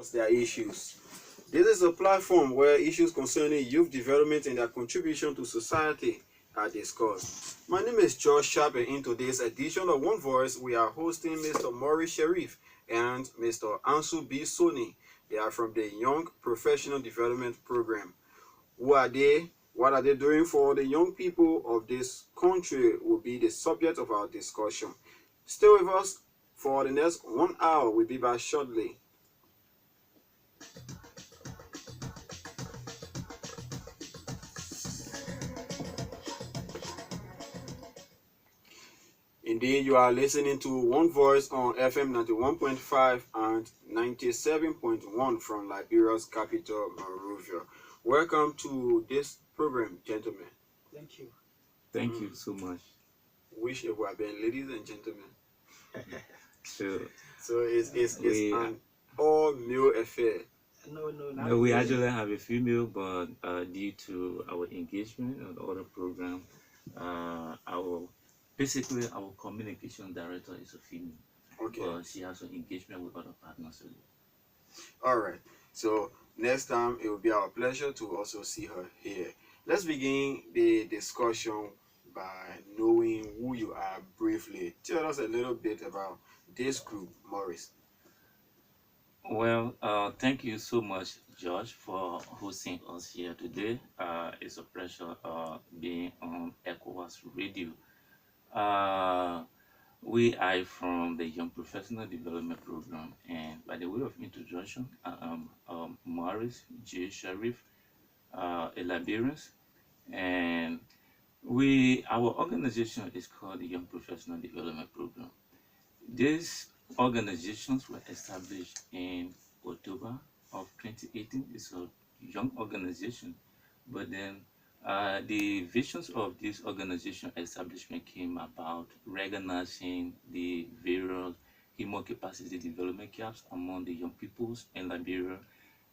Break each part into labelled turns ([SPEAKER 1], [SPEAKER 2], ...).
[SPEAKER 1] their issues. This is a platform where issues concerning youth development and their contribution to society are discussed. My name is Josh Sharp, and in today's edition of One Voice, we are hosting Mr. Maurice Sharif and Mr. Ansu B. Soni. They are from the Young Professional Development Program. Who are they? What are they doing for the young people of this country will be the subject of our discussion. Stay with us for the next 1 hour. We'll be back shortly. Indeed, you are listening to One Voice on FM 91.5 and 97.1 from Liberia's capital, Monrovia. Welcome to this program, gentlemen.
[SPEAKER 2] Thank you.
[SPEAKER 3] Thank you so much.
[SPEAKER 1] Wish it were been ladies and gentlemen.
[SPEAKER 3] Sure.
[SPEAKER 1] So it's an all-male affair.
[SPEAKER 2] No,
[SPEAKER 3] We actually have a female, but due to our engagement on other program, our communication director is a female.
[SPEAKER 1] Okay.
[SPEAKER 3] But she has an engagement with other partners.
[SPEAKER 1] All right. So next time it will be our pleasure to also see her here. Let's begin the discussion by knowing who you are briefly. Tell us a little bit about this group, Maurice.
[SPEAKER 3] Well, thank you so much, Josh, for hosting us here today. It's a pleasure being on ECOWAS Radio. We are from the Young Professional Development Program, and by the way of introduction, I am Maurice J. Sharif, a Liberian, and our organization is called the Young Professional Development Program. These organizations were established in October of 2018. It's a young organization, but then the visions of this organization establishment came about recognizing the various human capacity development gaps among the young peoples in Liberia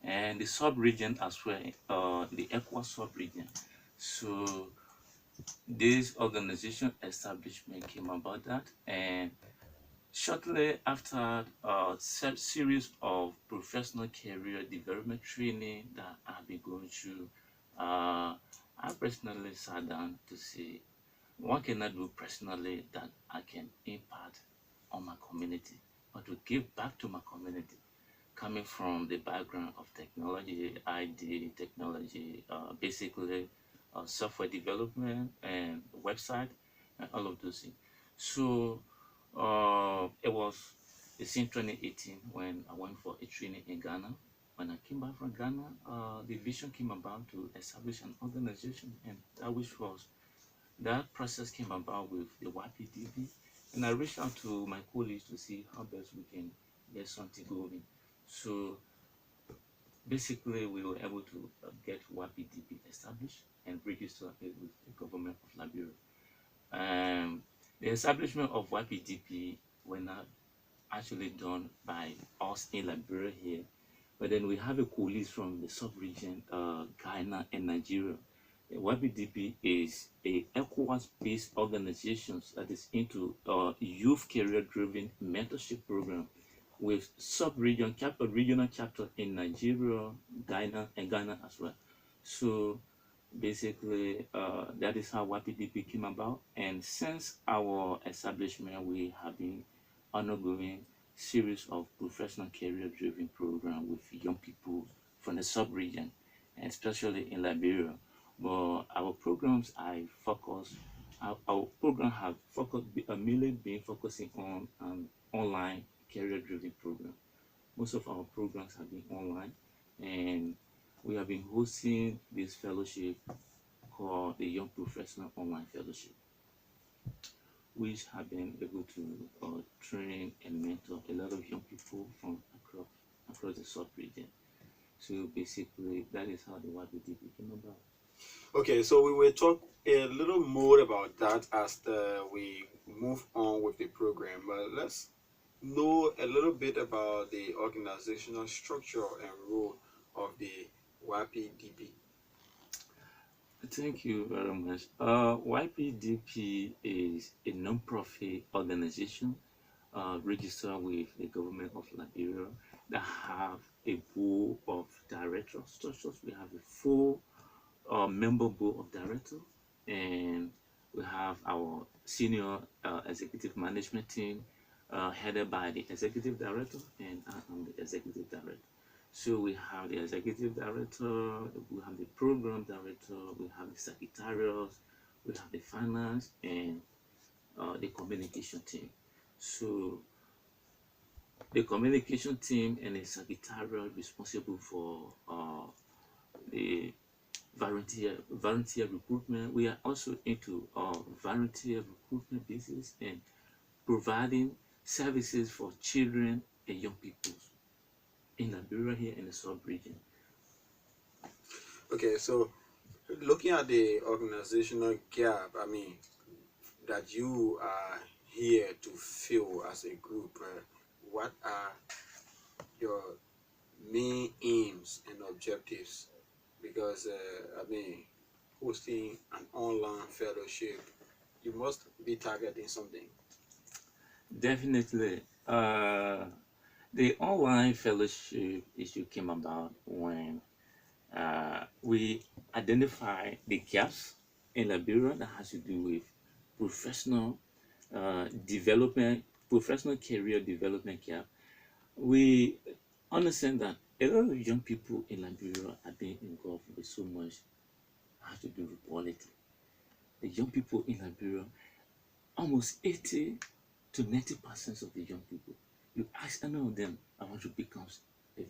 [SPEAKER 3] and the sub-region as well, the ECOWAS sub-region. So this organization establishment came about that, and shortly after a series of professional career development training that I've been going through, I personally sat down to see what can I do personally that I can impact on my community or to give back to my community. Coming from the background of technology, ID technology, basically software development and website and all of those things. So it's in 2018 when I went for a training in Ghana. When I came back from Ghana, the vision came about to establish an organization, and that process came about with the YPDP, and I reached out to my colleagues to see how best we can get something going. So basically, we were able to get YPDP established and register it with the government of Liberia. The establishment of YPDP were not actually done by us in Liberia here, but then we have a colleagues from the sub-region, Ghana and Nigeria. The YPDP is a ECOWAS-based organization that is into youth career-driven mentorship program with sub-region, regional chapter in Nigeria, Ghana, and Ghana as well. So basically, that is how YPDP came about, and since our establishment, we have been undergoing series of professional career-driven program with young people from the sub-region, and especially in Liberia. But our programs, our program have mainly been focusing on an online career-driven program. Most of our programs have been online, and we have been hosting this fellowship called the Young Professional Online Fellowship, which have been able to train and mentor a lot of young people from across the sub-region. So basically, that is how the YPDP came about.
[SPEAKER 1] Okay, so we will talk a little more about that as we move on with the program. But let's know a little bit about the organizational structure and role of the YPDP.
[SPEAKER 3] Thank you very much. YPDP is a non-profit organization registered with the government of Liberia that have a board of director structures. We have a full member board of director, and we have our senior executive management team headed by the executive director, and I'm the executive director. So we have the executive director, we have the program director, we have the secretarials, we have the finance, and the communication team. So the communication team and the secretarial responsible for the volunteer recruitment. We are also into volunteer recruitment business and providing services for children and young people in Liberia here in the sub-region.
[SPEAKER 1] Okay, so looking at the organizational gap, I mean, that you are here to fill as a group, what are your main aims and objectives? Because, I mean, hosting an online fellowship, you must be targeting something.
[SPEAKER 3] Definitely. The online fellowship issue came about when we identify the gaps in Liberia that has to do with professional development, professional career development gap. We understand that a lot of young people in Liberia are being involved with so much has to do with politics. The young people in Liberia, almost 80 to 90% of the young people, you ask any of them, I want to become a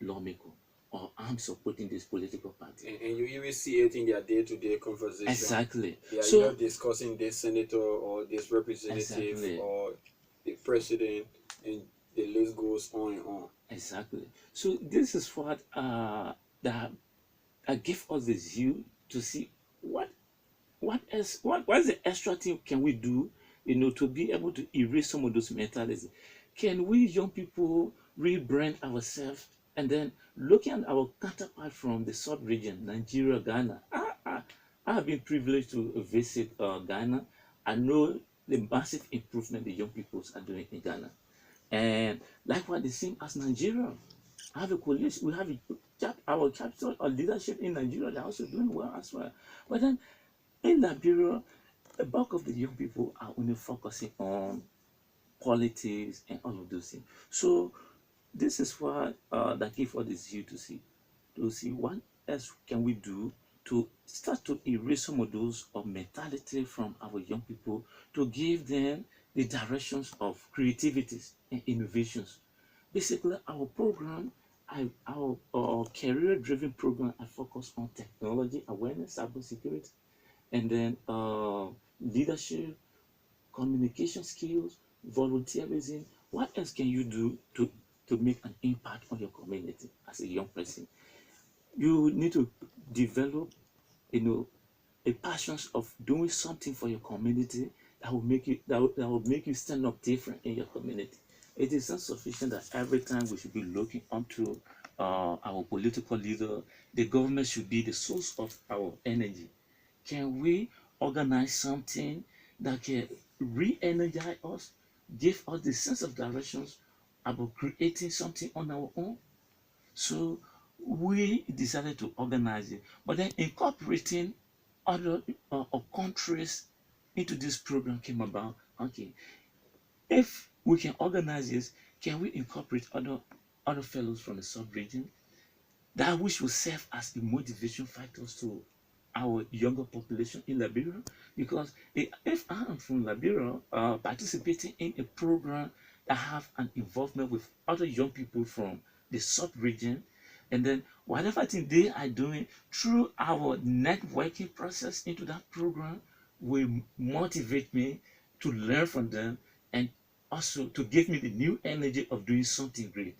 [SPEAKER 3] lawmaker, or I'm supporting this political party.
[SPEAKER 1] And you even see it in their day-to-day conversation.
[SPEAKER 3] Exactly.
[SPEAKER 1] They are
[SPEAKER 3] So
[SPEAKER 1] either discussing this senator or this representative
[SPEAKER 3] exactly.
[SPEAKER 1] or the president, and the list goes on and on.
[SPEAKER 3] Exactly. So this is what that give us the zeal to see what else, what's the extra thing can we do, to be able to erase some of those mentalities. Can we young people rebrand ourselves, and then looking at our counterpart from the sub-region, Nigeria, Ghana. I have been privileged to visit Ghana. I know the massive improvement the young people are doing in Ghana, and likewise the same as Nigeria. I have a colleague, we have our capital or leadership in Nigeria, they're also doing well as well. But then in Liberia, the bulk of the young people are only focusing on politics and all of those things. So this is what that give us the zeal to see what else can we do to start to erase some of those of mentality from our young people, to give them the directions of creativities and innovations. Basically, our program, our career-driven program, I focus on technology awareness, cybersecurity, and then leadership, communication skills, volunteerism. What else can you do to make an impact on your community as a young person? You need to develop, a passion of doing something for your community that will make you that will make you stand up different in your community. It is not sufficient that every time we should be looking onto our political leader. The government should be the source of our energy. Can we organize something that can re-energize us, give us the sense of directions about creating something on our own? So we decided to organize it, but then incorporating other countries into this program came about. Okay, if we can organize this, can we incorporate other fellows from the sub-region, that which will serve as the motivation factors to our younger population in Liberia? Because if I am from Liberia, participating in a program that have an involvement with other young people from the sub-region, and then whatever thing they are doing through our networking process into that program will motivate me to learn from them, and also to give me the new energy of doing something great.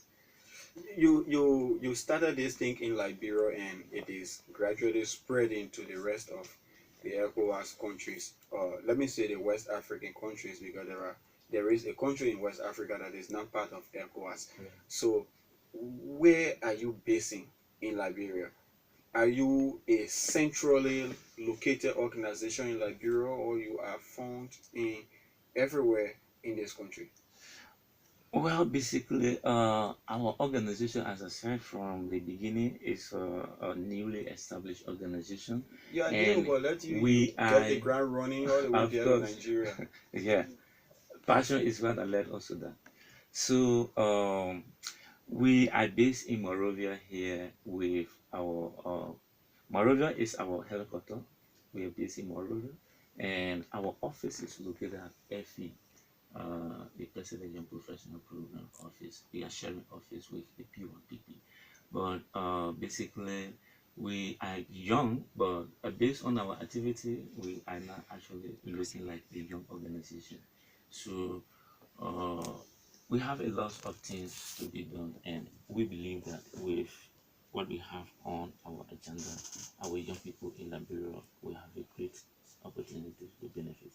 [SPEAKER 1] You started this thing in Liberia, and it is gradually spreading to the rest of the ECOWAS countries. Let me say the West African countries, because there is a country in West Africa that is not part of ECOWAS.
[SPEAKER 3] Yeah.
[SPEAKER 1] So where are you basing in Liberia? Are you a centrally located organization in Liberia, or you are found in everywhere in this country?
[SPEAKER 3] Well, basically, our organization, as I said from the beginning, is a newly established organization,
[SPEAKER 1] Yeah, new,
[SPEAKER 3] and
[SPEAKER 1] but let you
[SPEAKER 3] we
[SPEAKER 1] get
[SPEAKER 3] are,
[SPEAKER 1] the ground running all the way
[SPEAKER 3] of
[SPEAKER 1] there to
[SPEAKER 3] course,
[SPEAKER 1] Nigeria.
[SPEAKER 3] yeah, passion is what led us to that. So, we are based in Monrovia here with our Monrovia is our headquarters. We are based in Monrovia, and our office is located at FE, the President Young Professional Program Office. We are sharing office with the P1PP. But basically, we are young, but based on our activity, we are not actually looking like a young organization. So uh, we have a lot of things to be done, and we believe that with what we have on our agenda, our young people in Liberia will have a great opportunity to benefit.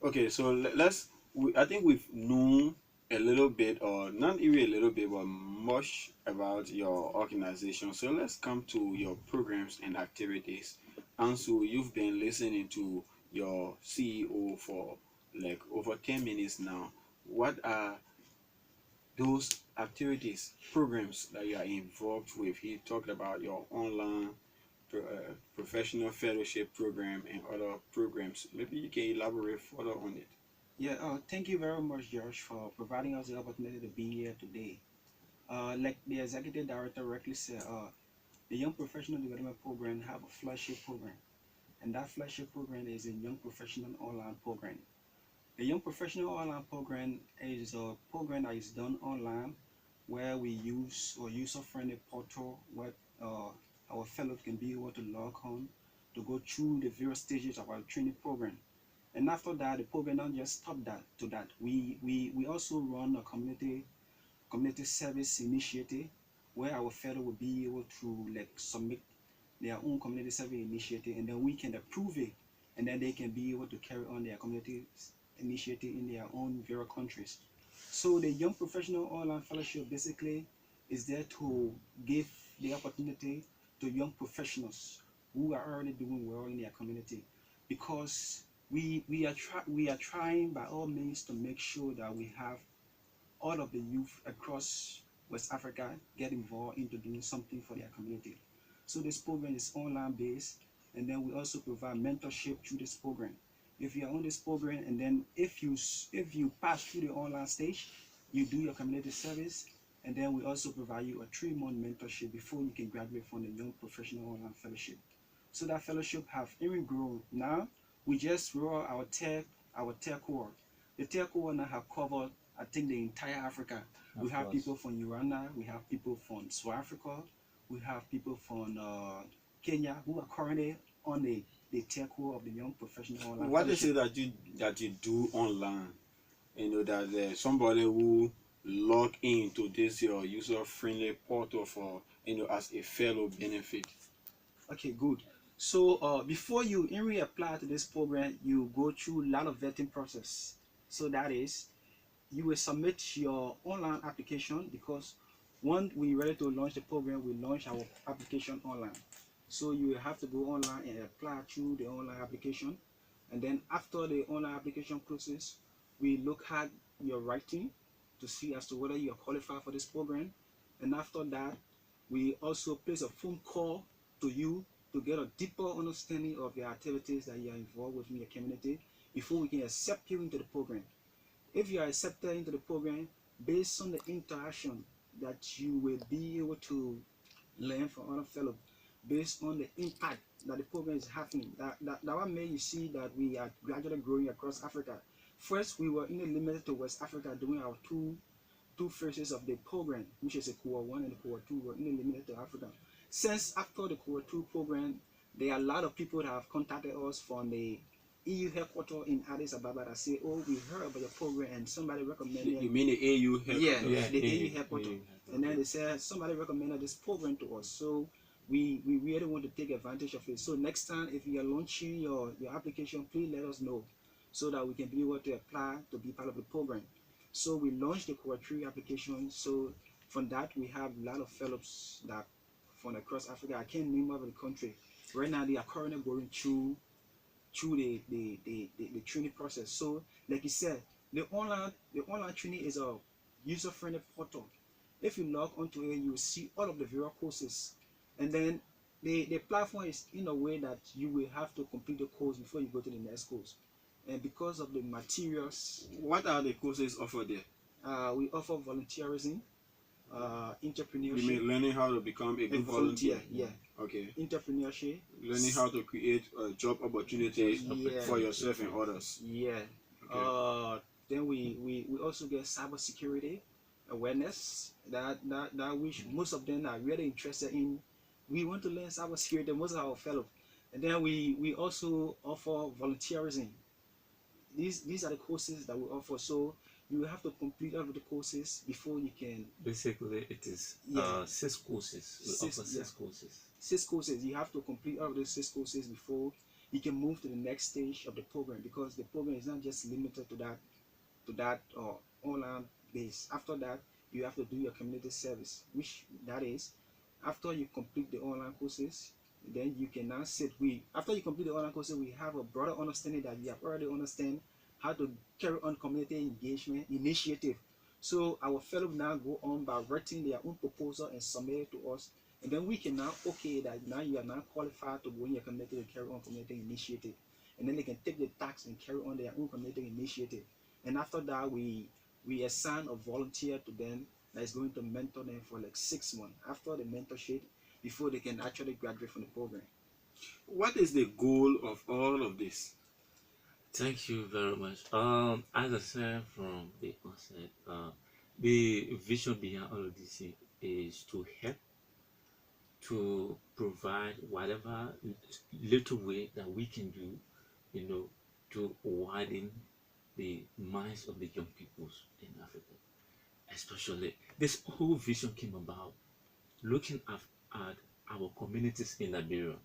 [SPEAKER 1] Okay, so let's. I think we've known a little bit, or not even a little bit, but much about your organization. So let's come to your programs and activities. And so you've been listening to your CEO for like over 10 minutes now. What are those activities, programs that you are involved with? He talked about your online professional fellowship program and other programs. Maybe you can elaborate further on it.
[SPEAKER 2] Yeah, thank you very much, Josh, for providing us the opportunity to be here today. Like the executive director correctly said, the Young Professional Development Program have a flagship program, and that flagship program is a Young Professional Online Program. The Young Professional Online Program is a program that is done online, where we use a user-friendly portal where our fellows can be able to log on to go through the various stages of our training program. And after that, the program don't just stop that to that. We also run a community service initiative where our fellow will be able to like submit their own community service initiative, and then we can approve it, and then they can be able to carry on their community initiative in their own various countries. So the Young Professional Online Fellowship basically is there to give the opportunity to young professionals who are already doing well in their community, because we are trying by all means to make sure that we have all of the youth across West Africa get involved into doing something for their community. So this program is online based, and then we also provide mentorship through this program. If you are on this program, and then if you pass through the online stage, you do your community service, and then we also provide you a 3-month mentorship before you can graduate from the Young Professional Online Fellowship. So that fellowship have even grown. Now we just roll our tech cohort. The tech cohort now have covered, I think, the entire Africa. We
[SPEAKER 3] Of
[SPEAKER 2] have
[SPEAKER 3] course.
[SPEAKER 2] people from Uganda, we have people from South Africa, we have people from Kenya who are currently on the tech cohort of the Young Professional Online
[SPEAKER 1] What is
[SPEAKER 2] Fellowship.
[SPEAKER 1] it that you do online? You know that there's somebody who log into this your user friendly portal for as a fellow benefit.
[SPEAKER 2] Okay, good. So before you even apply to this program, you go through a lot of vetting process. So that is, you will submit your online application, because when we ready to launch the program, we launch our application online. So you will have to go online and apply through the online application. And then after the online application process, we look at your writing to see as to whether you are qualified for this program. And after that, we also place a phone call to you to get a deeper understanding of your activities that you are involved with in your community before we can accept you into the program. If you are accepted into the program, based on the interaction that you will be able to learn from other fellows, based on the impact that the program is having, that what made you see that we are gradually growing across Africa. First, we were only limited to West Africa doing our two phases of the program, which is the Cohort 1 and the Cohort 2, were only limited to Africa. Since after the Cohort 2 program, there are a lot of people that have contacted us from the EU headquarters in Addis Ababa that say, oh, we heard about your program and somebody recommended.
[SPEAKER 1] You mean the AU
[SPEAKER 2] Yeah,
[SPEAKER 1] headquarters?
[SPEAKER 2] the
[SPEAKER 3] Yeah,
[SPEAKER 2] AU headquarters.
[SPEAKER 3] yeah.
[SPEAKER 2] And then they said somebody recommended this program to us. So we really want to take advantage of it. So next time, if you are launching your application, please let us know so that we can be able to apply to be part of the program. So we launched the Cohort 3 application. So from that, we have a lot of fellows that from across Africa. I can't name of the country. Right now, they are currently going through the training process. So like you said, the online training is a user-friendly portal. If you log onto it, you will see all of the various courses, and then the platform is in a way that you will have to complete the course before you go to the next course. And because of the materials,
[SPEAKER 1] What are the courses offered there?
[SPEAKER 2] we offer volunteerism,
[SPEAKER 1] You
[SPEAKER 2] entrepreneurship,
[SPEAKER 1] mean learning how to become a
[SPEAKER 2] a
[SPEAKER 1] good volunteer?
[SPEAKER 2] yeah,
[SPEAKER 1] Okay.
[SPEAKER 2] entrepreneurship,
[SPEAKER 1] Learning how to create a job opportunity
[SPEAKER 2] yeah,
[SPEAKER 1] for yourself and others.
[SPEAKER 2] yeah.
[SPEAKER 1] Okay.
[SPEAKER 2] Then we also get cybersecurity awareness, that which most of them are really interested in. We want to learn cybersecurity, most of our fellows. And then we also offer volunteerism. These are the courses that we offer. So you have to complete all of the courses before you can.
[SPEAKER 3] Basically, it is
[SPEAKER 2] Yeah.
[SPEAKER 3] 6 courses. We
[SPEAKER 2] Six,
[SPEAKER 3] offer
[SPEAKER 2] yeah.
[SPEAKER 3] 6 courses.
[SPEAKER 2] 6 courses. You have to complete all of those 6 courses before you can move to the next stage of the program, because the program is not just limited to that online base. After that, you have to do your community service, which that is after you complete the online courses, then you can now sit. We After you complete the online courses, we have a broader understanding that you have already understand how to carry on community engagement initiative. So our fellow now go on by writing their own proposal and submit it to us, and then we can now okay that now you are now qualified to go in your community to carry on community initiative, and then they can take the tax and carry on their own community initiative. And after that, we assign a volunteer to them that is going to mentor them for like 6 months after the mentorship, before they can actually graduate from the program.
[SPEAKER 1] What is the goal of all of this?
[SPEAKER 3] Thank you very much. As I said from the onset, the vision behind all of this is to help to provide whatever little way that we can do, to widen the minds of the young peoples in Africa. Especially, this whole vision came about looking at our communities in Liberia.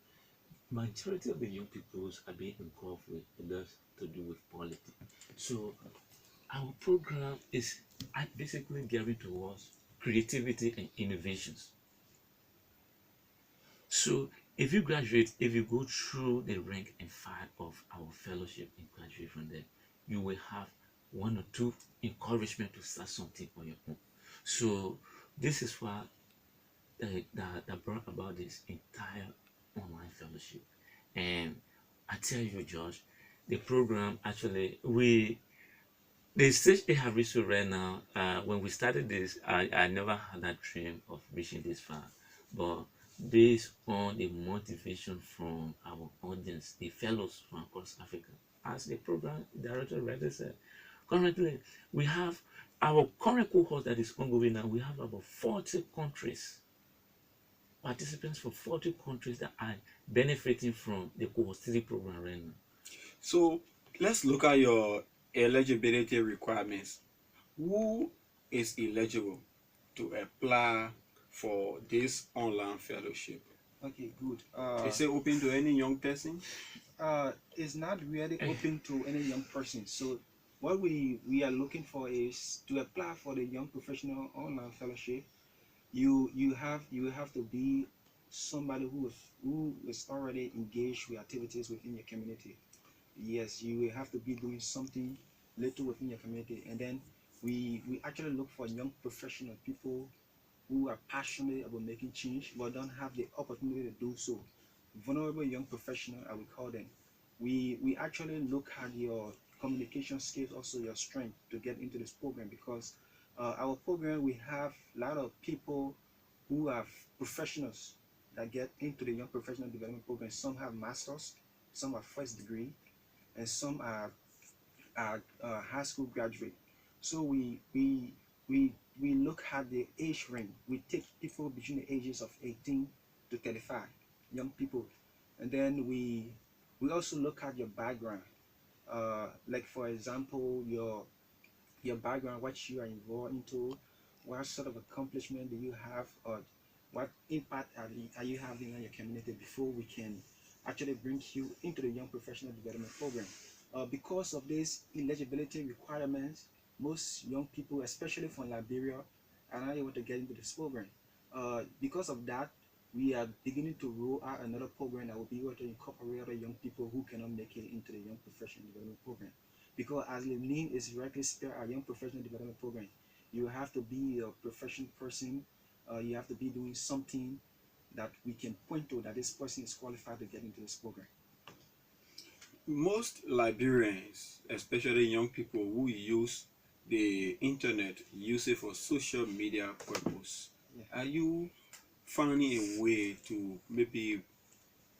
[SPEAKER 3] Majority of the young peoples are being involved with it to do with politics. So our program is basically gearing towards creativity and innovations. So if you go through the rank and file of our fellowship and graduate from there, you will have one or two encouragement to start something on your own. So this is why that brought about this entire online fellowship. And I tell you, George, the program actually the stage they have reached right now. When we started this, I never had that dream of reaching this far, but based on the motivation from our audience, the fellows from across Africa, as the program director rightly said, currently we have our current cohort that is ongoing now. We have about 40 countries, participants from 40 countries that are benefiting from the cohort study program right now.
[SPEAKER 1] So let's look at your eligibility requirements. Who is eligible to apply for this online fellowship?
[SPEAKER 2] Okay, good.
[SPEAKER 1] Is it open to any young person?
[SPEAKER 2] It's not really open to any young person. So what we are looking for is to apply for the young professional online fellowship. You have to be somebody who is already engaged with activities within your community. Yes, you will have to be doing something little within your community, and then we actually look for young professional people who are passionate about making change but don't have the opportunity to do so. Vulnerable young professional, I would call them. We actually look at your communication skills, also your strength to get into this program, because our program, we have a lot of people who are professionals that get into the young professional development program. Some have masters, some are first degree, and some are high school graduate. So we look at the age range. We take people between the ages of 18 to 35, young people, and then we also look at your background. Like for example, your background, what you are involved into, what sort of accomplishment do you have, or what impact are you having on your community before we can actually bring you into the young professional development program. Because of these eligibility requirements, most young people, especially from Liberia, are not able to get into this program. Because of that, we are beginning to roll out another program that will be able to incorporate other young people who cannot make it into the young professional development program. Because as the name is rightly spelled, our young professional development program, You have to be a professional person. You have to be doing something that we can point to that this person is qualified to get into this program.
[SPEAKER 1] Most Liberians, especially young people who use the internet, use it for social media purpose.
[SPEAKER 2] Yeah.
[SPEAKER 1] Are you finding a way to maybe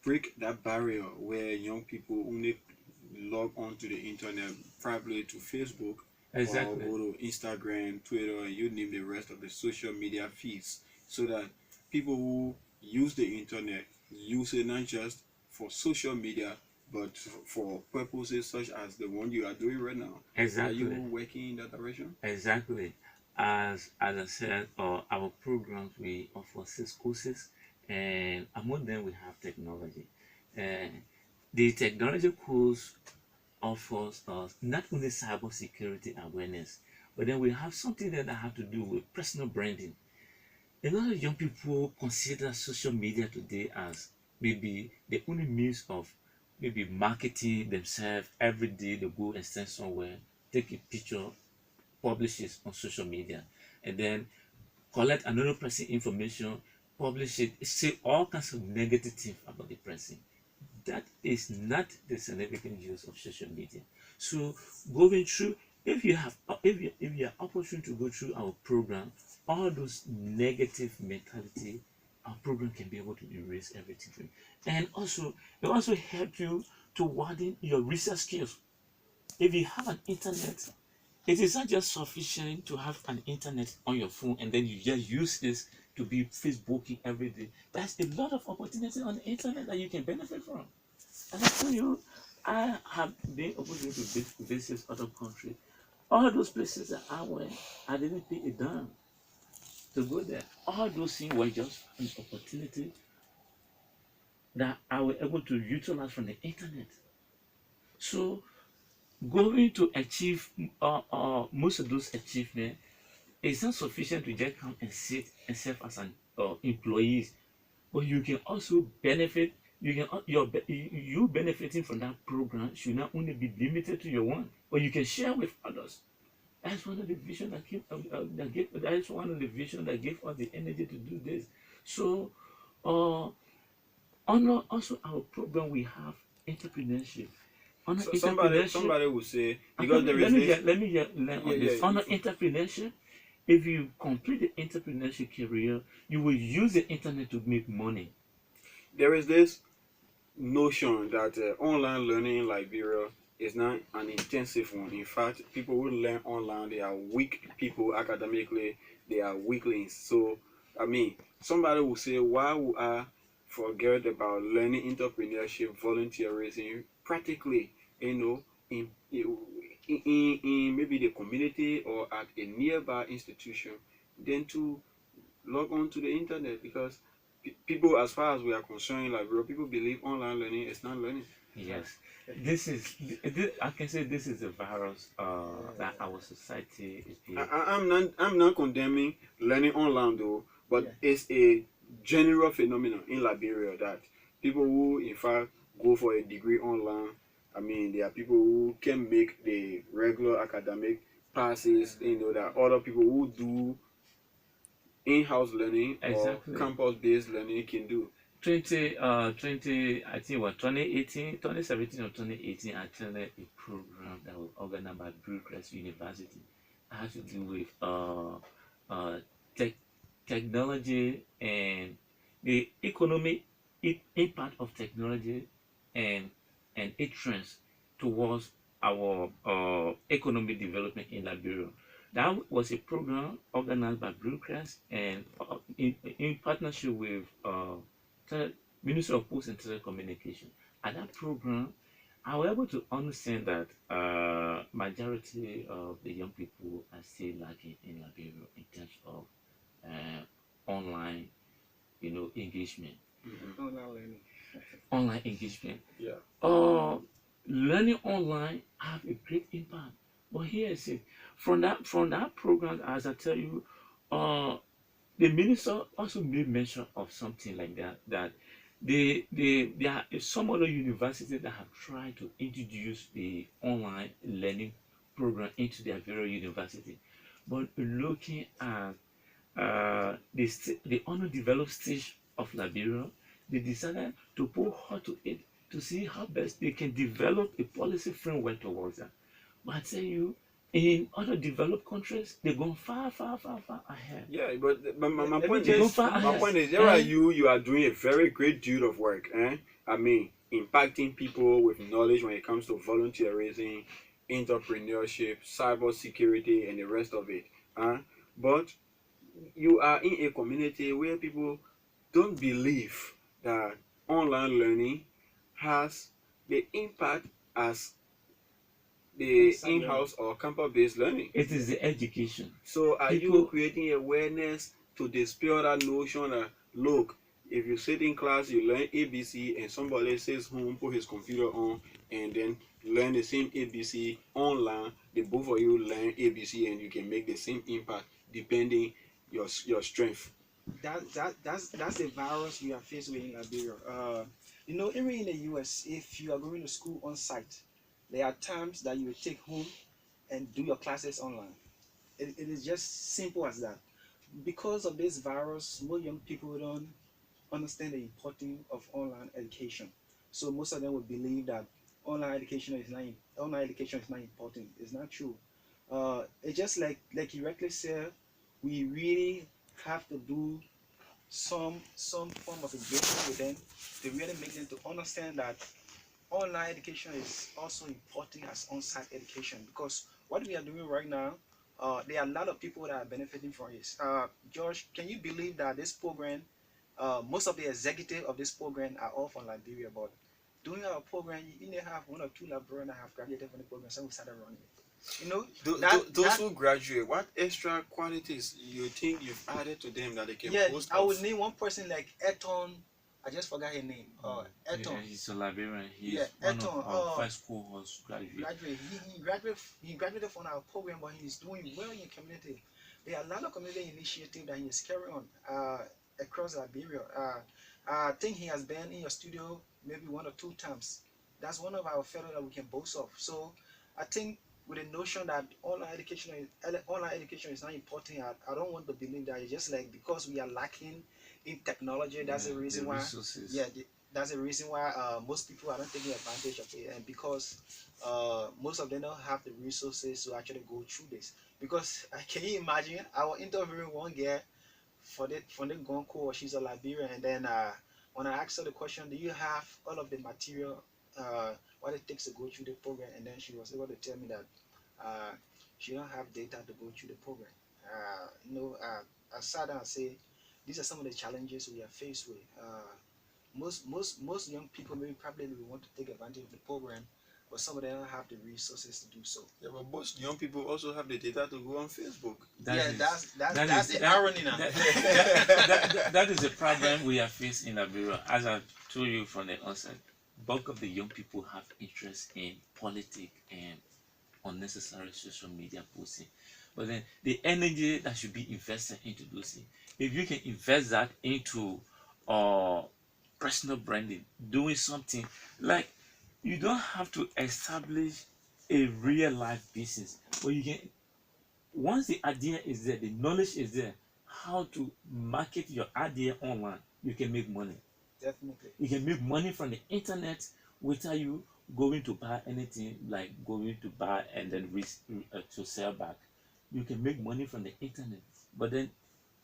[SPEAKER 1] break that barrier where young people only log onto the internet, probably to Facebook or
[SPEAKER 3] Exactly.
[SPEAKER 1] go to Instagram, Twitter, and you name the rest of the social media feeds, so that people who use the internet use it not just for social media but for purposes such as the one you are doing right now? Are you
[SPEAKER 3] Exactly.
[SPEAKER 1] working in that direction?
[SPEAKER 3] Exactly. As I said, our programs we offer 6 courses, and among them we have technology. And the technology course offers us not only cybersecurity awareness, but then we have something that have to do with personal branding. A lot of young people consider social media today as maybe the only means of maybe marketing themselves. Every day they go and stand somewhere, take a picture, publish it on social media, and then collect another person information, publish it, say all kinds of negative things about the person. That is not the significant use of social media. So going through, if you are opportune to go through our program, all those negative mentality, our program can be able to erase everything for you. And also it also help you to widen your research skills. If you have an internet, it is not just sufficient to have an internet on your phone and then you just use this to be Facebooking every day. There's a lot of opportunity on the internet that you can benefit from. And I tell you, I have been opportunity to visit other countries. All those places that I went, I didn't pay a dime to go there. All those things were just an opportunity that I was able to utilize from the internet. So going to achieve most of those achievements, it's not sufficient to just come and sit and serve as an employee, but you can also benefit. You can you benefiting from that program should not only be limited to your one, but you can share with others. That's one of the vision that that's one of the vision that gave us the energy to do this. So, uh, on also our program we have entrepreneurship. On
[SPEAKER 1] So
[SPEAKER 3] entrepreneurship,
[SPEAKER 1] somebody will say, because there is this.
[SPEAKER 3] let me just learn
[SPEAKER 1] Yeah,
[SPEAKER 3] on this. On entrepreneurship, if you complete the entrepreneurship career, you will use the internet to make money.
[SPEAKER 1] There is this notion that online learning in Liberia is not an intensive one. In fact, people who learn online, they are weak people academically, they are weaklings. So, I mean, somebody will say, why would I forget about learning entrepreneurship, volunteerism, practically, you know, in maybe the community or at a nearby institution, than to log on to the internet? Because people, as far as we are concerned, like bro, people believe online learning is not learning.
[SPEAKER 3] Yes, this, I can say this is a virus that our society is being.
[SPEAKER 1] I'm not condemning learning online though, but it's a general phenomenon in Liberia that people who in fact go for a degree online. I mean, there are people who can make the regular academic passes. You know, that other people who do in-house learning or
[SPEAKER 3] Exactly.
[SPEAKER 1] campus-based learning can do.
[SPEAKER 3] 20, I think what 2018, 2017 or 2018, I attended a program that was organized by Brewcrest University. It had to do with tech, technology and the economic impact of technology and its trends towards our economic development in Liberia. That was a program organized by Brewcrest and in partnership with Ministry of Post and Telecommunication. At that program, I was able to understand that majority of the young people are still lacking in Liberia in terms of online, engagement.
[SPEAKER 1] Mm-hmm.
[SPEAKER 2] Online learning.
[SPEAKER 3] Online engagement.
[SPEAKER 1] Yeah.
[SPEAKER 3] Learning online have a great impact. But here is it. From that program, as I tell you, the minister also made mention of something like that there are some other universities that have tried to introduce the online learning program into their very university. But looking at the underdeveloped stage of Liberia, they decided to put her to it to see how best they can develop a policy framework towards that. But I tell you, in other developed countries, they've gone far, far, far, far ahead.
[SPEAKER 1] Yeah, but my
[SPEAKER 2] Let me
[SPEAKER 1] point
[SPEAKER 3] They go
[SPEAKER 1] is,
[SPEAKER 3] far
[SPEAKER 1] my
[SPEAKER 3] ahead.
[SPEAKER 1] point is, there are you are doing a very great deal of work. I mean, impacting people with knowledge when it comes to volunteerism, entrepreneurship, cyber security, and the rest of it. But you are in a community where people don't believe that online learning has the impact as the
[SPEAKER 2] On-site learning.
[SPEAKER 1] in-house or campus-based learning.
[SPEAKER 3] It is the education.
[SPEAKER 1] So are you
[SPEAKER 3] People,
[SPEAKER 1] creating awareness to dispel that notion that, look, if you sit in class, you learn ABC, and somebody says home, put his computer on, and then learn the same ABC online, the both of you learn ABC, and you can make the same impact depending your strength.
[SPEAKER 2] That's the virus we are faced with in Liberia. You know, even in the US, if you are going to school on site, there are times that you will take home and do your classes online. It is just simple as that. Because of this virus, most young people don't understand the importance of online education. So most of them would believe that online education is not important. It's not true. It's just like you rightly said, we really have to do some form of engagement with them to really make them to understand that online education is also important as on-site education, because what we are doing right now, there are a lot of people that are benefiting from this. George, can you believe that this program, most of the executive of this program are all from Liberia, but during our program, you may have one or two Liberians that have graduated from the program, so we started running it. You know,
[SPEAKER 1] Those who graduate, what extra qualities you think you've added to them that they can
[SPEAKER 2] yeah,
[SPEAKER 1] boast
[SPEAKER 2] I
[SPEAKER 1] of?
[SPEAKER 2] would name one person like Eton. I just forgot her name. Eton.
[SPEAKER 3] yeah, he's a Liberian. He's
[SPEAKER 2] Yeah,
[SPEAKER 3] one
[SPEAKER 2] Eton.
[SPEAKER 3] of our first cohorts graduate.
[SPEAKER 2] He graduated from our program, but he's doing well in the community. There are a lot of community initiatives that he is carrying on across Liberia. I think he has been in your studio maybe one or two times. That's one of our fellows that we can boast of. So I think with the notion that online education is not important, I don't want to believe that. It's just like because we are lacking in technology, that's the reason why.
[SPEAKER 3] Resources.
[SPEAKER 2] Yeah, that's the reason why most people are not taking advantage of it, and because most of them don't have the resources to actually go through this. Because can you imagine, I was interviewing one girl for the Gonco, she's a Liberian, and then when I asked her the question, do you have all of the material, what it takes to go through the program, and then she was able to tell me that she don't have data to go through the program. I sat down and say, these are some of the challenges we are faced with. Most young people maybe probably will want to take advantage of the program, but some of them don't have the resources to do so.
[SPEAKER 1] Yeah, but most young people also have the data to go on Facebook.
[SPEAKER 2] That's the irony now.
[SPEAKER 3] That is the problem we are facing in Liberia. As I told you from the onset, bulk of the young people have interest in politics and unnecessary social media posting. But then the energy that should be invested into those things, if you can invest that into uh personal branding, doing something like, you don't have to establish a real life business, but you can, once the idea is there, the knowledge is there, how to market your idea online, you can make money.
[SPEAKER 2] Definitely.
[SPEAKER 3] You can make money from the internet without you going to buy anything, like going to buy and then to sell back. You can make money from the internet, but then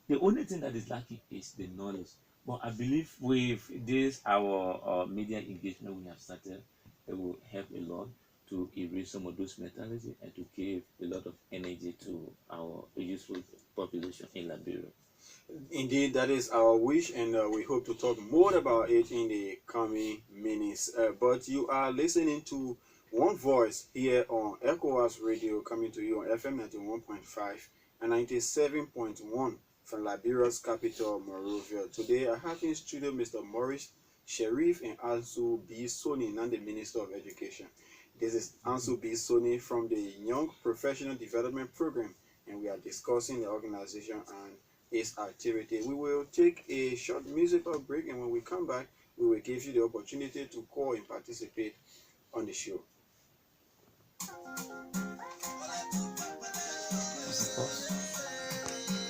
[SPEAKER 3] the only thing that is lacking is the knowledge. But I believe with this our media engagement we have started, it will help a lot to erase some of those mentalities and to give a lot of energy to our useful population in Liberia.
[SPEAKER 1] Indeed, that is our wish, and we hope to talk more about it in the coming minutes. But you are listening to One Voice here on ECOWAS Radio, coming to you on FM 91.5 and 97.1 from Liberia's capital, Monrovia. Today, I have in studio Mr. Maurice Sharif and Ansu B. Soni, and the Minister of Education. This is Ansu B. Soni from the Young Professional Development Program, and we are discussing the organization and its activity. We will take a short musical break, and when we come back, we will give you the opportunity to call and participate on the show.